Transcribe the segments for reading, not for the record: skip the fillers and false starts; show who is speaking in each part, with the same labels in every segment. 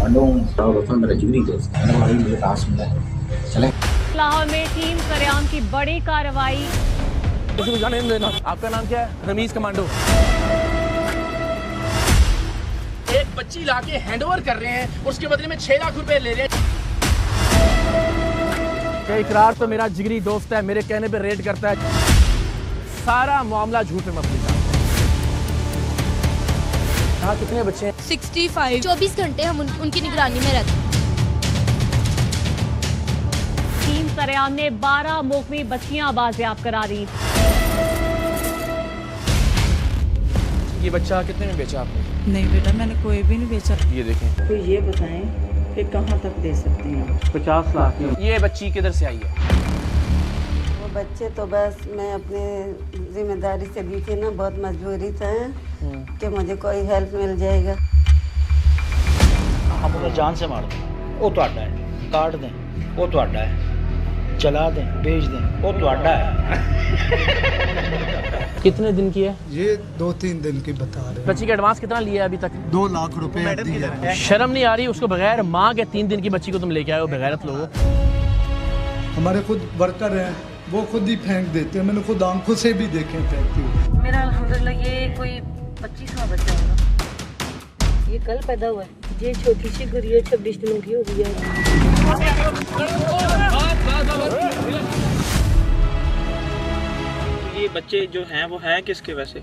Speaker 1: Commando हूँ। वफन मेरा जिगरी दोस्त है, मैंने मुझे पास मिला है। चलें।
Speaker 2: लाहौर में टीम सरेआम की बड़ी कार्रवाई।
Speaker 3: आपका नाम क्या है? रमीज कमांडो।
Speaker 4: एक बच्ची लाके हैंडओवर कर रहे हैं, उसके बदले में 6 लाख रुपए ले रहे हैं।
Speaker 3: इकरार तो मेरा जिगरी दोस्त है, मेरे कहने पे रेड करता है। सारा मामला झूठ पे मबनी था। यहाँ कितने बच्चे हैं?
Speaker 5: 65। 24 घंटे हम उनकी निगरानी में रहते हैं।
Speaker 2: टीम सरेआम ने 12 मोकमी बच्चियां बाजियाब करा दी।
Speaker 3: ये बच्चा कितने में बेचा आपने?
Speaker 6: नहीं बेटा, मैंने कोई भी नहीं बेचा।
Speaker 3: ये देखें।
Speaker 7: तो ये बताएं कि कहाँ तक दे सकते हैं?
Speaker 3: 50 लाख। ये बच्ची किधर से आई है?
Speaker 8: वो बच्चे तो बस मैं अपने जिम्मेदारी से दी थी ना, बहुत मजबूरी था कि मुझे कोई हेल्प मिल जाएगा।
Speaker 1: हम उन्हें जान से मार दें, वो तो अड्डा है। काट दें, वो तो अड्डा है। चला दें, बेच दें, वो तो अड्डा है।
Speaker 3: कितने दिन की है?
Speaker 9: ये 2-3 दिन की बता रहे हैं।
Speaker 3: बच्ची का एडवांस कितना लिया है अभी तक?
Speaker 9: 2 लाख रुपए दिए हैं।
Speaker 3: शर्म नहीं आ रही उसको? बगैर माँ के 3 दिन की बच्ची को तुम लेके आए हो, बगैरत लोगों।
Speaker 9: हमारे खुद वर्कर हैं, वो खुद ही फेंक देते हैं। मैंने खुद आंखों से भी देखे फेंकते हुए।
Speaker 7: मेरा अल्हम्दुलिल्लाह ये कोई 25वां बच्चा होगा। ये कल पैदा हुआ है। ये छोटी सी गुड़िया 26 दिनों की हो गई है।
Speaker 4: ये बच्चे जो हैं वो हैं किसके वैसे?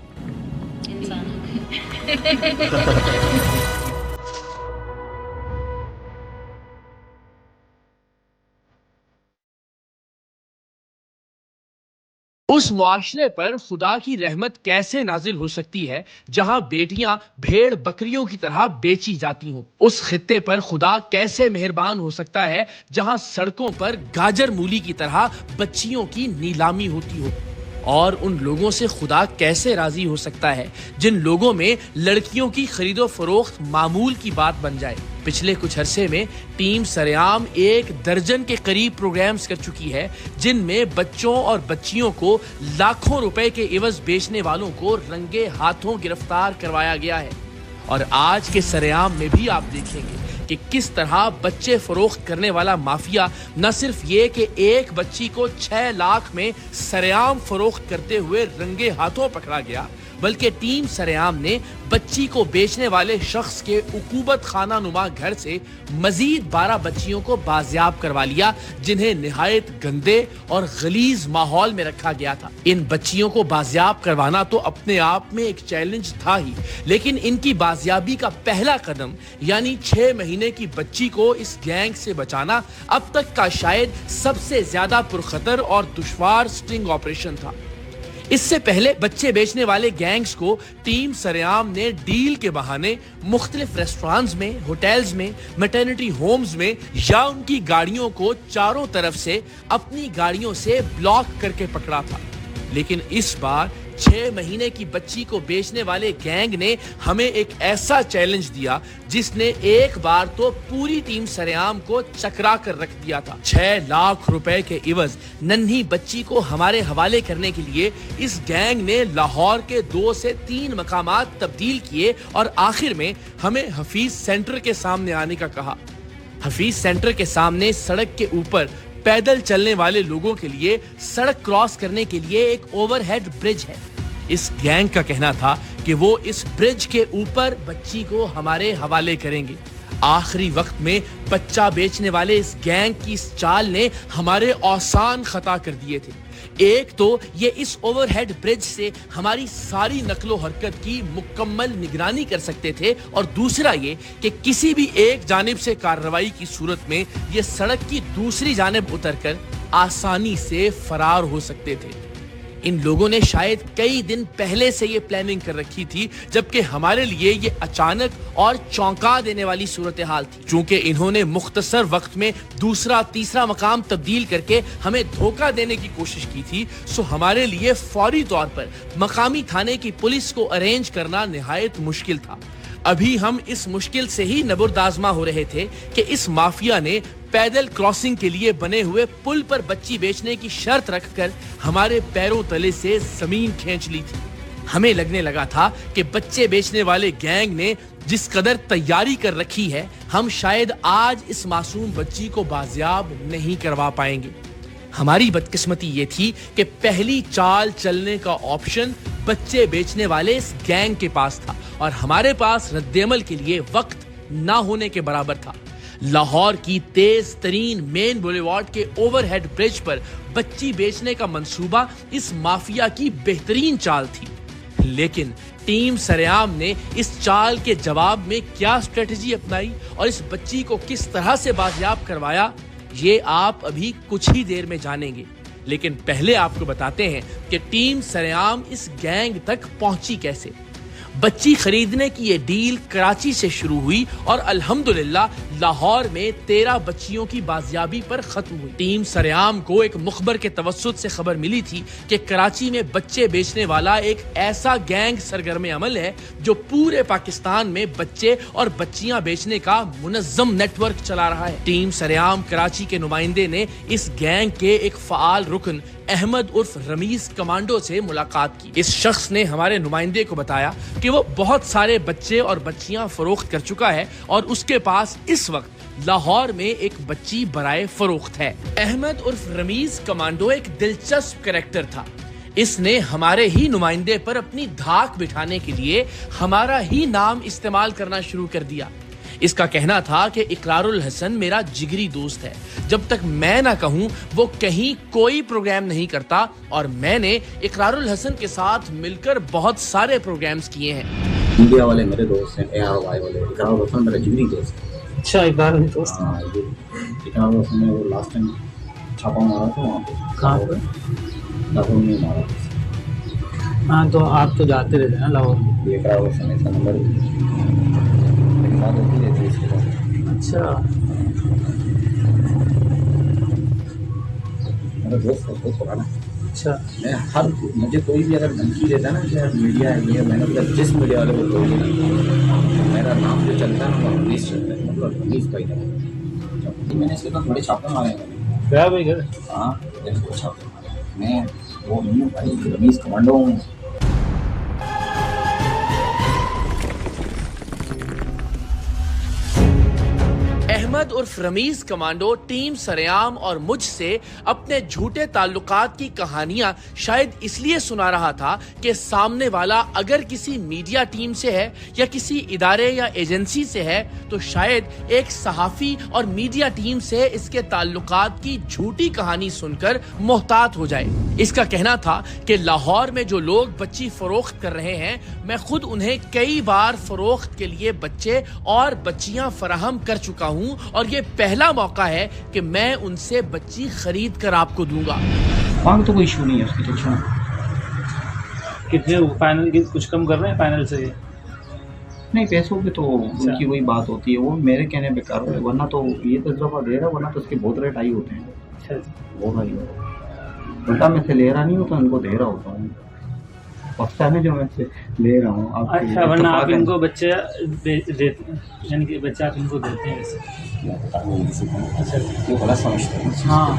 Speaker 10: उस मुआशरे पर खुदा की रहमत कैसे नाजिल हो सकती है जहां बेटियां भेड़ बकरियों की तरह बेची जाती हों। उस खित्ते पर खुदा कैसे मेहरबान हो सकता है जहां सड़कों पर गाजर मूली की तरह बच्चियों की नीलामी होती हो। और उन लोगों से खुदा कैसे राजी हो सकता है जिन लोगों में लड़कियों की खरीदो फरोख्त मामूल की बात बन जाए। पिछले कुछ अरसे में टीम सरेआम 1 दर्जन के करीब प्रोग्राम्स कर चुकी है जिनमें बच्चों और बच्चियों को लाखों रुपए के इवज बेचने वालों को रंगे हाथों गिरफ्तार करवाया गया है। और आज के सरेआम में भी आप देखेंगे कि किस तरह बच्चे फरोख्त करने वाला माफिया न सिर्फ ये कि एक बच्ची को 6 लाख में सरेआम फरोख्त करते हुए रंगे हाथों पकड़ा गया, बल्कि टीम सरेआम ने बच्ची को बेचने वाले शख्स के उकूबत खाना नुमा घर से मजीद 12 बच्चियों को बाजियाब करवा लिया जिन्हें निहायत गंदे और गलीज माहौल में रखा गया था। इन बच्चियों को बाजियाब करवाना तो अपने आप में एक चैलेंज था ही, लेकिन इनकी बाजियाबी का पहला कदम यानी 6 महीने की बच्ची को इस गैंग से बचाना अब तक का शायद सबसे ज्यादा पुरखतर और दुश्वार स्टिंग ऑपरेशन था। इससे पहले बच्चे बेचने वाले गैंग्स को टीम सरेआम ने डील के बहाने मुख्तलिफ रेस्टोरेंट्स में, होटल्स में, मैटरनिटी होम्स में या उनकी गाड़ियों को चारों तरफ से अपनी गाड़ियों से ब्लॉक करके पकड़ा था। लेकिन इस बार 6 महीने की बच्ची को बेचने वाले गैंग ने हमें एक ऐसा चैलेंज दिया जिसने एक बार तो पूरी टीम सरेआम को चकरा कर रख दिया था। 6 लाख रुपए के इवज नन्ही बच्ची को हमारे हवाले करने के लिए इस गैंग ने लाहौर के 2 से 3 मकामात तब्दील किए और आखिर में हमें हफीज सेंटर के सामने आने का कहा। हफीज सेंटर के सामने सड़क के ऊपर पैदल चलने वाले लोगों के लिए सड़क क्रॉस करने के लिए एक ओवरहेड ब्रिज है। इस गैंग का कहना था कि वो इस ब्रिज के ऊपर बच्ची को हमारे हवाले करेंगे। आखिरी वक्त में बच्चा बेचने वाले इस गैंग की इस चाल ने हमारे औसान खता कर दिए थे। एक तो ये इस ओवरहेड ब्रिज से हमारी सारी नकलो हरकत की मुकम्मल निगरानी कर सकते थे, और दूसरा ये कि किसी भी एक जानिब से कार्रवाई की सूरत में ये सड़क की दूसरी जानिब उतरकर आसानी से फरार हो सकते थे। इन लोगों ने शायद कई दिन पहले से ये प्लानिंग कर रखी थी, जबकि हमारे लिए ये अचानक और चौंका देने वाली सूरत हाल थी। चूंकि इन्होंने मुख्तसर वक्त में दूसरा तीसरा मकाम तब्दील करके हमें धोखा देने की कोशिश की थी, सो हमारे लिए फौरी तौर पर मकामी थाने की पुलिस को अरेंज करना निहायत मुश्किल था। अभी हम इस मुश्किल से ही नबुर्दाजमा हो रहे थे कि इस माफिया ने पैदल क्रॉसिंग के लिए बने हुए पुल पर बच्ची बेचने की शर्त रखकर हमारे पैरों तले से जमीन खींच ली थी। हमें लगने लगा था कि बच्चे बेचने वाले गैंग ने جس قدر تیاری کر رکھی ہے ہم شاید آج اس معصوم بچی کو بازیاب نہیں کروا پائیں گے. ہماری بدقسمتی یہ تھی کہ پہلی چال چلنے کا آپشن بچے بیچنے والے اس گینگ کے پاس تھا اور ہمارے پاس رد عمل کے لیے وقت نہ ہونے کے برابر تھا. لاہور کی تیز ترین مین بولیوارڈ کے اوور ہیڈ برج پر بچی بیچنے کا منصوبہ اس مافیا کی بہترین چال تھی. لیکن ٹیم سریام نے اس چال کے جواب میں کیا اسٹریٹجی اپنائی اور اس بچی کو کس طرح سے بازیاب کروایا یہ آپ ابھی کچھ ہی دیر میں جانیں گے. لیکن پہلے آپ کو بتاتے ہیں کہ ٹیم سریام اس گینگ تک پہنچی کیسے. بچی خریدنے کی یہ ڈیل کراچی سے شروع ہوئی اور الحمدللہ لاہور میں 13 بچیوں کی بازیابی پر ختم ہوئی. ٹیم سریام کو ایک مخبر کے توسط سے خبر ملی تھی کہ کراچی میں بچے بیچنے والا ایک ایسا گینگ سرگرم عمل ہے جو پورے پاکستان میں بچے اور بچیاں بیچنے کا منظم نیٹ ورک چلا رہا ہے. ٹیم سریام کراچی کے نمائندے نے اس گینگ کے ایک فعال رکن احمد عرف رمیز کمانڈو سے ملاقات کی. اس شخص نے ہمارے نمائندے کو بتایا کہ وہ بہت سارے بچے اور بچیاں فروخت کر چکا ہے اور اس کے پاس اس وقت لاہور میں ایک بچی برائے فروخت ہے. احمد عرف رمیز کمانڈو ایک دلچسپ کریکٹر تھا. اس نے ہمارے ہی نمائندے پر اپنی دھاک بٹھانے کے لیے ہمارا ہی نام استعمال کرنا شروع کر دیا. اس کا کہنا تھا کہ اقرار الحسن میرا جگری دوست ہے, جب تک میں نہ کہوں وہ کہیں کوئی پروگرام نہیں کرتا, اور میں نے اقرار الحسن کے ساتھ مل کر بہت سارے پروگرامز کیے ہیں.
Speaker 11: انڈیا والے میرے دوست ہیں, ARY والے. اقرار الحسن میرا جگری دوست ہے.
Speaker 1: اچھا, اقرار دوست.
Speaker 11: ہاں, اقرار الحسن نے وہ لاسٹ ٹائم چھاپا مارا تھا وہاں پہ.
Speaker 1: کہاں پہ؟
Speaker 11: لاہور میں مارا.
Speaker 1: ہاں, تو آپ تو جاتے رہتے ہیں نا لاہور.
Speaker 11: اقرار الحسن ایسا نمبر ہوتی رہتی ہے اس کے بعد.
Speaker 1: اچھا,
Speaker 11: میرا دوست ہے بہت پرانا.
Speaker 1: اچھا,
Speaker 11: میں مجھے کوئی بھی اگر دھمکی دیتا ہے نا کہ میڈیا ہے یہ, میں نے جس میڈیا والے کو کوئی نہیں, میرا نام جو چلتا ہے نا وہ رمیز چلتا ہے, مطلب رمیز کا ہی ہے. میں نے اس کے بعد بڑے چھاپے مارے ہیں.
Speaker 1: گیا بھائی گھر؟
Speaker 11: ہاں, چھاپے مارے. میں وہ نہیں ہوں بھائی, رمیز کمانڈو ہوں.
Speaker 10: احمد عرف رمیز کمانڈو ٹیم سریام اور مجھ سے اپنے جھوٹے تعلقات کی کہانیاں شاید اس لیے سنا رہا تھا کہ سامنے والا اگر کسی میڈیا ٹیم سے ہے یا کسی ادارے یا ایجنسی سے ہے تو شاید ایک صحافی اور میڈیا ٹیم سے اس کے تعلقات کی جھوٹی کہانی سن کر محتاط ہو جائے. اس کا کہنا تھا کہ لاہور میں جو لوگ بچی فروخت کر رہے ہیں میں خود انہیں کئی بار فروخت کے لیے بچے اور بچیاں فراہم کر چکا ہوں اور یہ پہلا موقع ہے کہ میں ان سے بچی خرید کر آپ کو دوں گا.
Speaker 11: وہاں تو کوئی ایشو نہیں ہے اس کی ٹینشن.
Speaker 1: کتنے فائنل کی کچھ کم کر رہے ہیں فائنل سے؟
Speaker 11: نہیں, پیسوں کی تو ان کی وہی بات ہوتی ہے, وہ میرے کہنے پہ کر رہے ہیں, ورنہ تو یہ تجربہ دے رہا, ورنہ تو اس کے بہت ریٹ ہائی ہوتے ہیں. وہ بھائی الٹا میں سے لے رہا نہیں ہوتا, ان کو دے رہا ہوتا ہوں. پاکستان جو میں سے لے رہا ہوں.
Speaker 1: اچھا, ورنہ آپ ان کو بچے دیتے ہیں, یعنی کہ بچہ آپ ان کو دیتے ہیں ویسے؟
Speaker 11: وہ غلط سمجھتے ہیں.
Speaker 1: ہاں,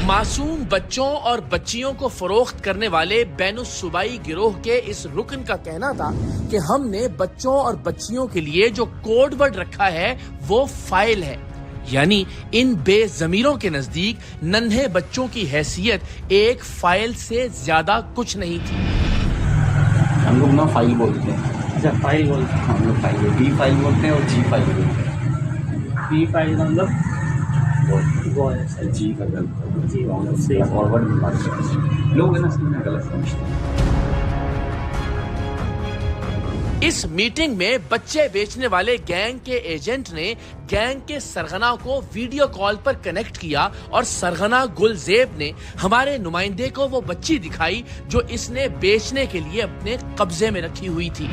Speaker 10: معصوم بچوں اور بچیوں کو فروخت کرنے والے بین الصوبائی گروہ کے اس رکن کا کہنا تھا کہ ہم نے بچوں اور بچیوں کے لیے جو کوڈ ورڈ رکھا ہے وہ فائل ہے, یعنی ان بے ضمیروں کے نزدیک ننھے بچوں کی حیثیت ایک فائل سے زیادہ کچھ نہیں تھی.
Speaker 11: ہم لوگ نا فائل بولتے ہیں.
Speaker 1: اچھا, فائل بولتے ہیں.
Speaker 11: ہم لوگ فائل بی فائل بولتے ہیں اور جی فائل بولتے ہیں.
Speaker 1: بی فائل مطلب وہ ہے
Speaker 11: جی کا غلط,
Speaker 1: جی
Speaker 11: فارورڈ میں بات کرتے ہیں لوگ, ہے نا, اس میں غلط سمجھتے ہیں.
Speaker 10: اس میٹنگ میں بچے بیچنے والے گینگ کے ایجنٹ نے گینگ کے سرغنہ کو ویڈیو کال پر کنیکٹ کیا اور سرغنہ گلزیب نے ہمارے نمائندے کو وہ بچی دکھائی جو اس نے بیچنے کے لیے اپنے قبضے میں رکھی ہوئی تھی.